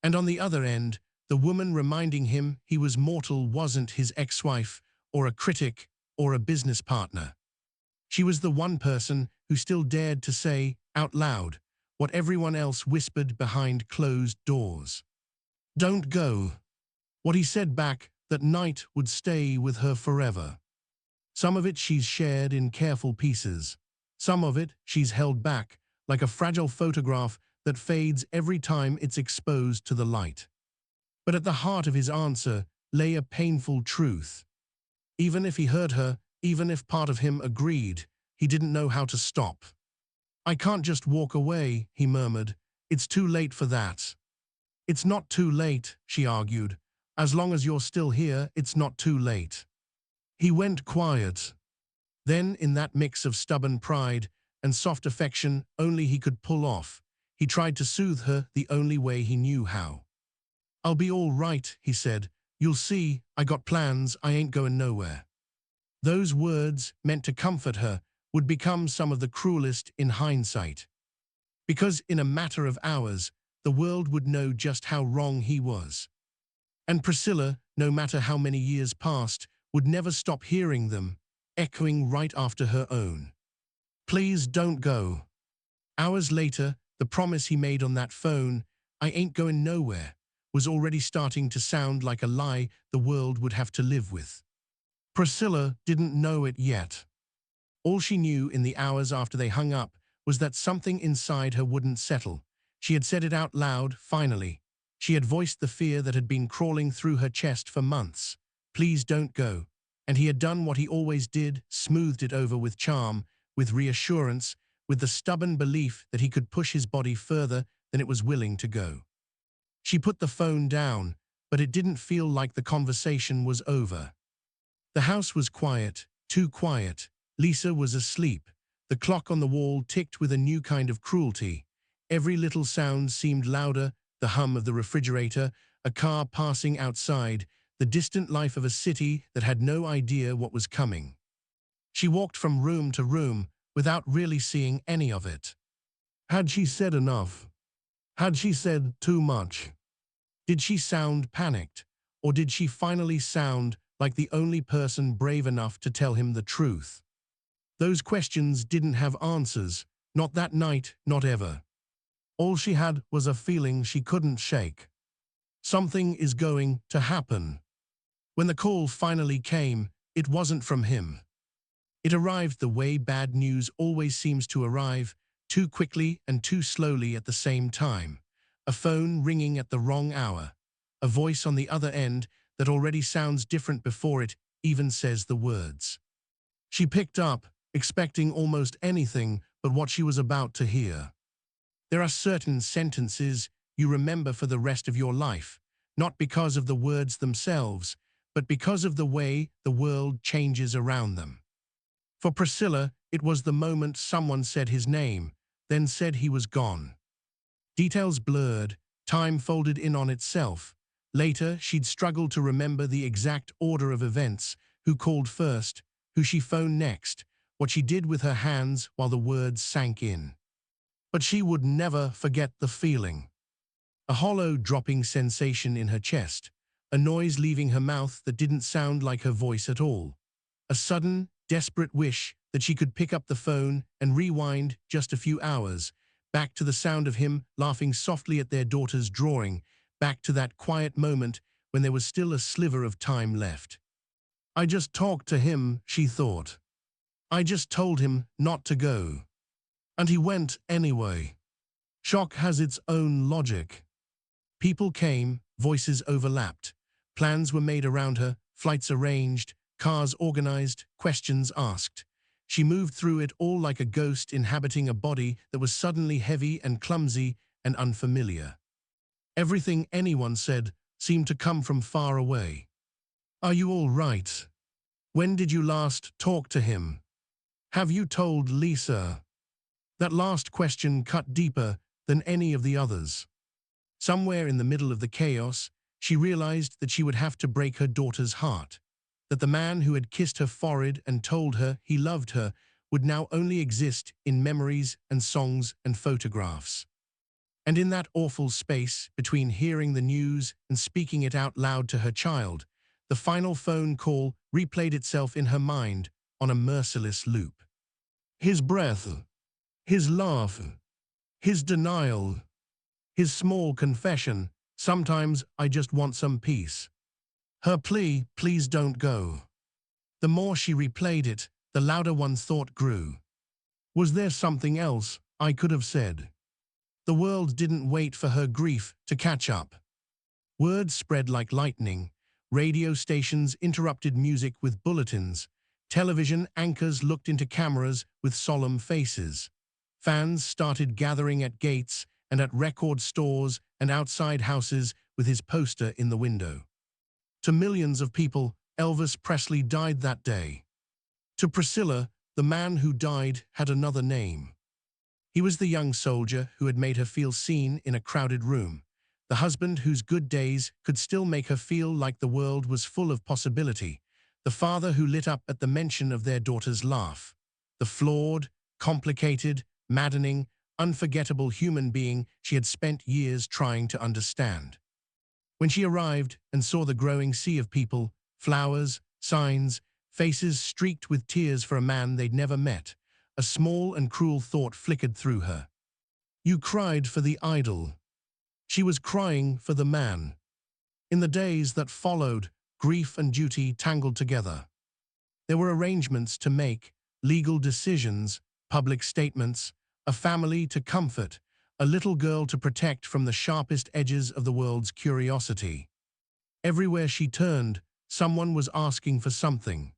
And on the other end, the woman reminding him he was mortal wasn't his ex-wife, or a critic, or a business partner. She was the one person who still dared to say, out loud, what everyone else whispered behind closed doors. Don't go. What he said back that night would stay with her forever. Some of it she's shared in careful pieces. Some of it she's held back, like a fragile photograph that fades every time it's exposed to the light. But at the heart of his answer lay a painful truth. Even if he heard her, even if part of him agreed, he didn't know how to stop. I can't just walk away, he murmured. It's too late for that. It's not too late, she argued. As long as you're still here, it's not too late. He went quiet. Then, in that mix of stubborn pride and soft affection only he could pull off, he tried to soothe her the only way he knew how. I'll be all right, he said. You'll see, I got plans, I ain't going nowhere. Those words, meant to comfort her, would become some of the cruelest in hindsight. Because in a matter of hours, the world would know just how wrong he was. And Priscilla, no matter how many years passed, would never stop hearing them, echoing right after her own. Please don't go. Hours later, the promise he made on that phone, I ain't going nowhere, was already starting to sound like a lie the world would have to live with. Priscilla didn't know it yet. All she knew in the hours after they hung up was that something inside her wouldn't settle. She had said it out loud, finally. She had voiced the fear that had been crawling through her chest for months. Please don't go. And he had done what he always did, smoothed it over with charm, with reassurance, with the stubborn belief that he could push his body further than it was willing to go. She put the phone down, but it didn't feel like the conversation was over. The house was quiet, too quiet. Lisa was asleep. The clock on the wall ticked with a new kind of cruelty. Every little sound seemed louder, the hum of the refrigerator, a car passing outside, the distant life of a city that had no idea what was coming. She walked from room to room without really seeing any of it. Had she said enough? Had she said too much? Did she sound panicked? Or did she finally sound like the only person brave enough to tell him the truth? Those questions didn't have answers, not that night, not ever. All she had was a feeling she couldn't shake. Something is going to happen. When the call finally came, it wasn't from him. It arrived the way bad news always seems to arrive, too quickly and too slowly at the same time. A phone ringing at the wrong hour. A voice on the other end that already sounds different before it even says the words. She picked up, expecting almost anything but what she was about to hear. There are certain sentences you remember for the rest of your life, not because of the words themselves, but because of the way the world changes around them. For Priscilla, it was the moment someone said his name, then said he was gone. Details blurred, time folded in on itself. Later, she'd struggled to remember the exact order of events, who called first, who she phoned next, what she did with her hands while the words sank in. But she would never forget the feeling. A hollow dropping sensation in her chest, a noise leaving her mouth that didn't sound like her voice at all. A sudden, desperate wish that she could pick up the phone and rewind just a few hours, back to the sound of him laughing softly at their daughter's drawing, back to that quiet moment when there was still a sliver of time left. I just talked to him, she thought. I just told him not to go. And he went anyway. Shock has its own logic. People came, voices overlapped. Plans were made around her, flights arranged, cars organized, questions asked. She moved through it all like a ghost inhabiting a body that was suddenly heavy and clumsy and unfamiliar. Everything anyone said seemed to come from far away. Are you all right? When did you last talk to him? Have you told Lisa? That last question cut deeper than any of the others. Somewhere in the middle of the chaos, she realized that she would have to break her daughter's heart, that the man who had kissed her forehead and told her he loved her would now only exist in memories and songs and photographs. And in that awful space between hearing the news and speaking it out loud to her child, the final phone call replayed itself in her mind on a merciless loop. His breath, his laugh, his denial, his small confession, sometimes I just want some peace. Her plea, please don't go. The more she replayed it, the louder one thought grew. Was there something else I could have said? The world didn't wait for her grief to catch up. Words spread like lightning. Radio stations interrupted music with bulletins. Television anchors looked into cameras with solemn faces. Fans started gathering at gates and at record stores and outside houses with his poster in the window. To millions of people, Elvis Presley died that day. To Priscilla, the man who died had another name. He was the young soldier who had made her feel seen in a crowded room, the husband whose good days could still make her feel like the world was full of possibility, the father who lit up at the mention of their daughter's laugh, the flawed, complicated, maddening, unforgettable human being she had spent years trying to understand. When she arrived and saw the growing sea of people, flowers, signs, faces streaked with tears for a man they'd never met, a small and cruel thought flickered through her. You cried for the idol. She was crying for the man. In the days that followed, grief and duty tangled together. There were arrangements to make, legal decisions, public statements, a family to comfort, a little girl to protect from the sharpest edges of the world's curiosity. Everywhere she turned, someone was asking for something.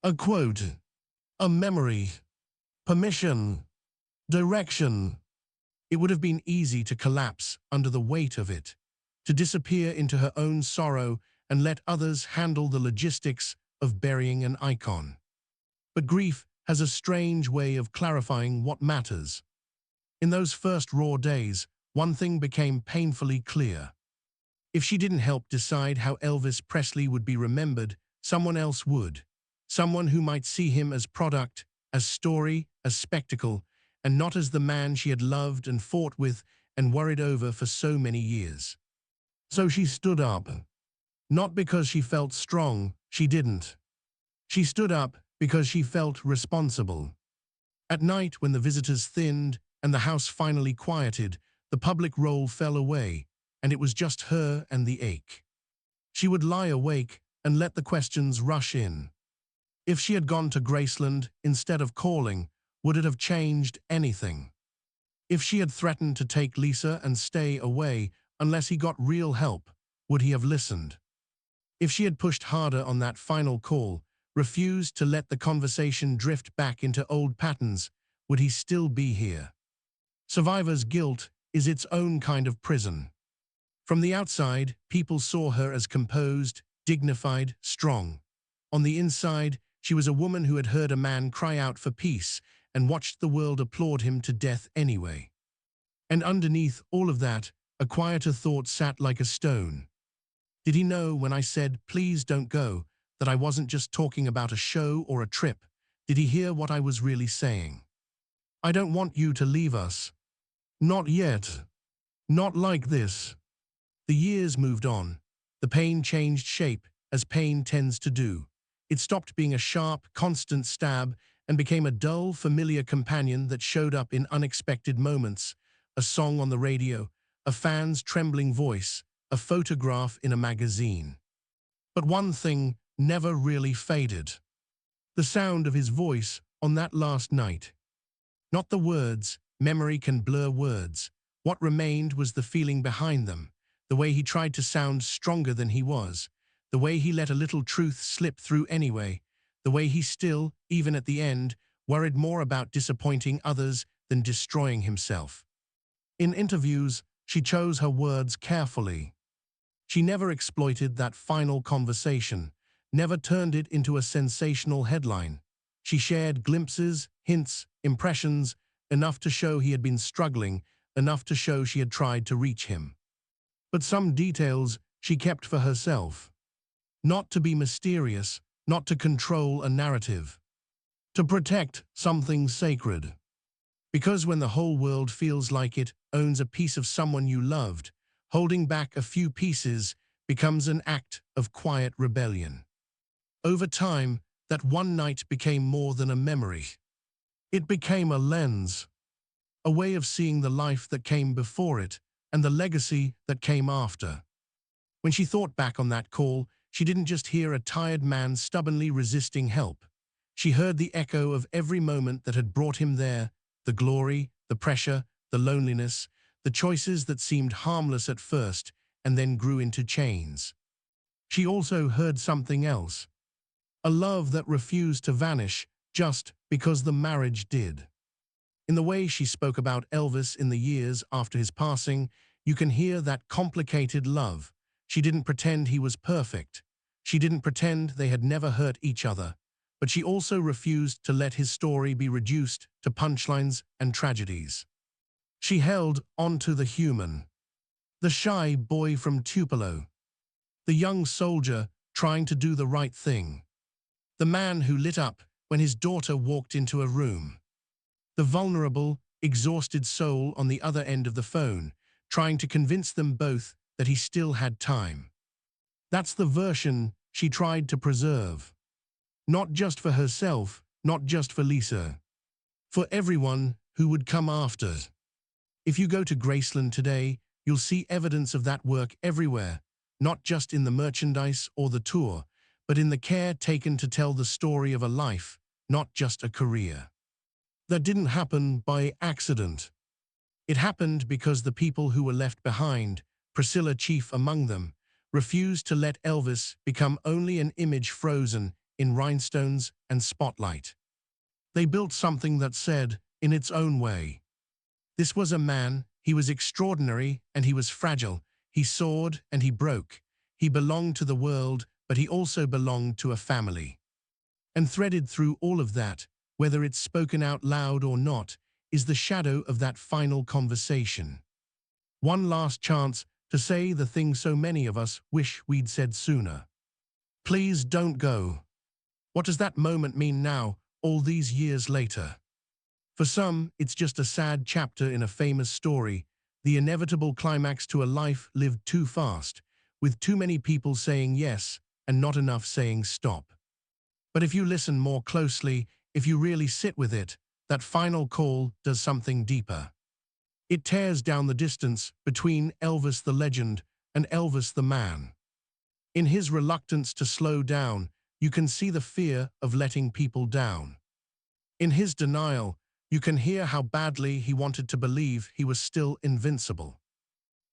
A quote, a memory, permission, direction. It would have been easy to collapse under the weight of it, to disappear into her own sorrow and let others handle the logistics of burying an icon. But grief has a strange way of clarifying what matters. In those first raw days, one thing became painfully clear. If she didn't help decide how Elvis Presley would be remembered, someone else would. Someone who might see him as product, as story, as spectacle, and not as the man she had loved and fought with and worried over for so many years. So she stood up. Not because she felt strong, she didn't. She stood up because she felt responsible. At night, when the visitors thinned and the house finally quieted, the public role fell away, and it was just her and the ache. She would lie awake and let the questions rush in. If she had gone to Graceland instead of calling, would it have changed anything? If she had threatened to take Lisa and stay away unless he got real help, would he have listened? If she had pushed harder on that final call, refused to let the conversation drift back into old patterns, would he still be here? Survivor's guilt is its own kind of prison. From the outside, people saw her as composed, dignified, strong. On the inside, she was a woman who had heard a man cry out for peace and watched the world applaud him to death anyway. And underneath all of that, a quieter thought sat like a stone. Did he know when I said, "Please don't go," that I wasn't just talking about a show or a trip? Did he hear what I was really saying? I don't want you to leave us. Not yet. Not like this. The years moved on. The pain changed shape, as pain tends to do. It stopped being a sharp, constant stab and became a dull, familiar companion that showed up in unexpected moments. A song on the radio, a fan's trembling voice, a photograph in a magazine. But one thing never really faded. The sound of his voice on that last night. Not the words, memory can blur words. What remained was the feeling behind them, the way he tried to sound stronger than he was, the way he let a little truth slip through anyway, the way he still, even at the end, worried more about disappointing others than destroying himself. In interviews, she chose her words carefully. She never exploited that final conversation, never turned it into a sensational headline. She shared glimpses, hints, impressions, enough to show he had been struggling, enough to show she had tried to reach him. But some details she kept for herself. Not to be mysterious, not to control a narrative. To protect something sacred. Because when the whole world feels like it owns a piece of someone you loved, holding back a few pieces becomes an act of quiet rebellion. Over time, that one night became more than a memory. It became a lens, a way of seeing the life that came before it and the legacy that came after. When she thought back on that call, she didn't just hear a tired man stubbornly resisting help. She heard the echo of every moment that had brought him there, the glory, the pressure, the loneliness, the choices that seemed harmless at first and then grew into chains. She also heard something else, a love that refused to vanish just because the marriage did. In the way she spoke about Elvis in the years after his passing, you can hear that complicated love. She didn't pretend he was perfect. She didn't pretend they had never hurt each other. But she also refused to let his story be reduced to punchlines and tragedies. She held onto the human. The shy boy from Tupelo. The young soldier trying to do the right thing. The man who lit up when his daughter walked into a room. The vulnerable, exhausted soul on the other end of the phone, trying to convince them both that he still had time. That's the version she tried to preserve. Not just for herself, not just for Lisa. For everyone who would come after. If you go to Graceland today, you'll see evidence of that work everywhere, not just in the merchandise or the tour, but in the care taken to tell the story of a life, not just a career. That didn't happen by accident. It happened because the people who were left behind, Priscilla chief among them, refused to let Elvis become only an image frozen in rhinestones and spotlight. They built something that said, in its own way, this was a man, he was extraordinary and he was fragile, he soared and he broke, he belonged to the world, but he also belonged to a family. And threaded through all of that, whether it's spoken out loud or not, is the shadow of that final conversation. One last chance to say the thing so many of us wish we'd said sooner. Please don't go. What does that moment mean now, all these years later? For some, it's just a sad chapter in a famous story. the inevitable climax to a life lived too fast, with too many people saying yes and not enough saying stop. But if you listen more closely, if you really sit with it, that final call does something deeper. It tears down the distance between Elvis the legend and Elvis the man. In his reluctance to slow down, you can see the fear of letting people down. In his denial, you can hear how badly he wanted to believe he was still invincible.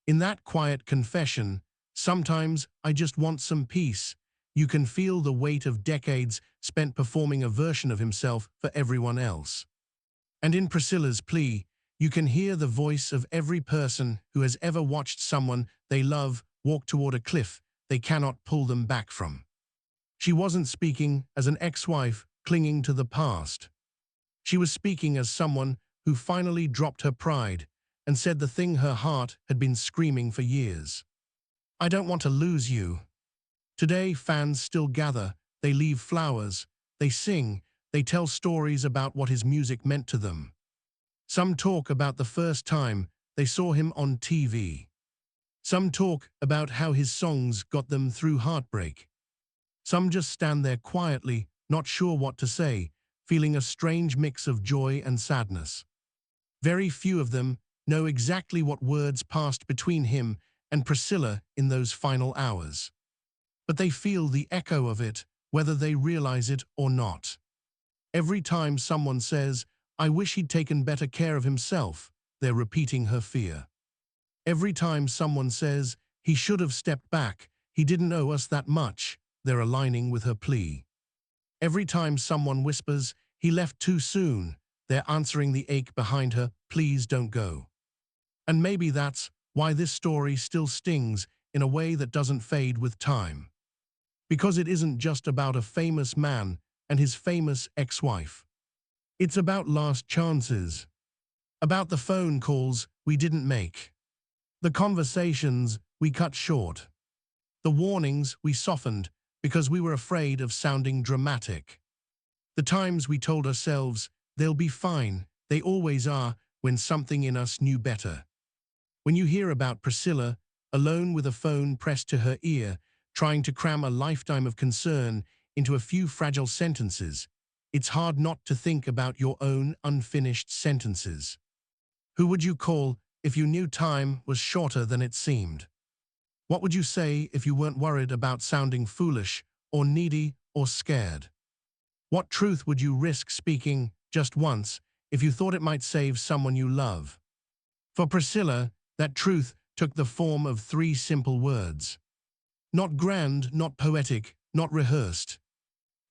In that quiet confession, "Sometimes I just want some peace," you can feel the weight of decades spent performing a version of himself for everyone else. And in Priscilla's plea, you can hear the voice of every person who has ever watched someone they love walk toward a cliff they cannot pull them back from. She wasn't speaking as an ex-wife clinging to the past. She was speaking as someone who finally dropped her pride and said the thing her heart had been screaming for years. "I don't want to lose you." Today, fans still gather, they leave flowers, they sing, they tell stories about what his music meant to them. Some talk about the first time they saw him on TV. Some talk about how his songs got them through heartbreak. Some just stand there quietly, not sure what to say, feeling a strange mix of joy and sadness. Very few of them know exactly what words passed between him and Priscilla in those final hours. But they feel the echo of it, whether they realize it or not. Every time someone says, "I wish he'd taken better care of himself," they're repeating her fear. Every time someone says, "He should have stepped back, he didn't owe us that much," they're aligning with her plea. Every time someone whispers, "He left too soon," they're answering the ache behind her, "Please don't go." And maybe that's why this story still stings in a way that doesn't fade with time. Because it isn't just about a famous man and his famous ex-wife. It's about lost chances. About the phone calls we didn't make. The conversations we cut short. The warnings we softened because we were afraid of sounding dramatic. The times we told ourselves, "They'll be fine," they always are, when something in us knew better. When you hear about Priscilla, alone with a phone pressed to her ear, trying to cram a lifetime of concern into a few fragile sentences, it's hard not to think about your own unfinished sentences. Who would you call if you knew time was shorter than it seemed? What would you say if you weren't worried about sounding foolish or needy or scared? What truth would you risk speaking just once if you thought it might save someone you love? For Priscilla, that truth took the form of 3 simple words. Not grand, not poetic, not rehearsed.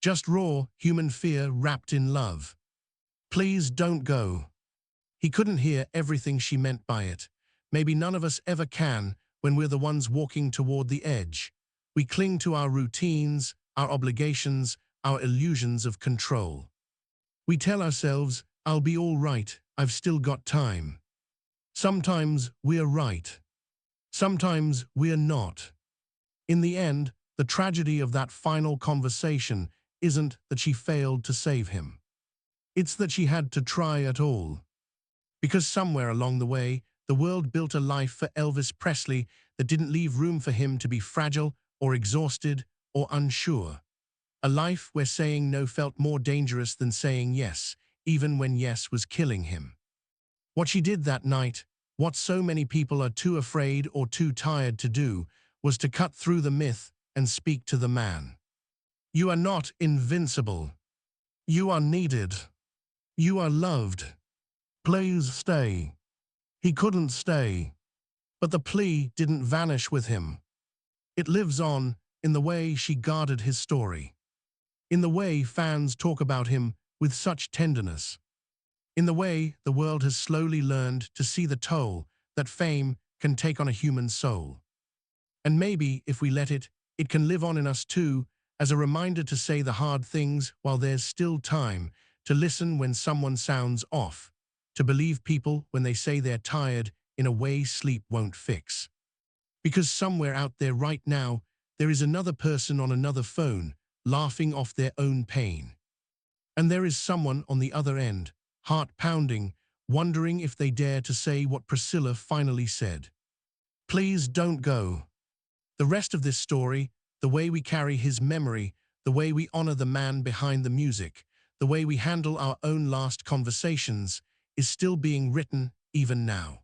Just raw, human fear wrapped in love. "Please don't go." He couldn't hear everything she meant by it. Maybe none of us ever can when we're the ones walking toward the edge. We cling to our routines, our obligations, our illusions of control. We tell ourselves, "I'll be all right, I've still got time." Sometimes we're right. Sometimes we're not. In the end, the tragedy of that final conversation isn't that she failed to save him. It's that she had to try at all. Because somewhere along the way, the world built a life for Elvis Presley that didn't leave room for him to be fragile or exhausted or unsure. A life where saying no felt more dangerous than saying yes, even when yes was killing him. What she did that night, what so many people are too afraid or too tired to do, was to cut through the myth and speak to the man. You are not invincible. You are needed. You are loved. Please stay. He couldn't stay. But the plea didn't vanish with him. It lives on in the way she guarded his story. In the way fans talk about him with such tenderness. In the way the world has slowly learned to see the toll that fame can take on a human soul. And maybe, if we let it, it can live on in us too, as a reminder to say the hard things while there's still time, to listen when someone sounds off, to believe people when they say they're tired in a way sleep won't fix. Because somewhere out there right now, there is another person on another phone, laughing off their own pain. And there is someone on the other end, heart pounding, wondering if they dare to say what Priscilla finally said. Please don't go. The rest of this story, the way we carry his memory, the way we honor the man behind the music, the way we handle our own last conversations, is still being written even now.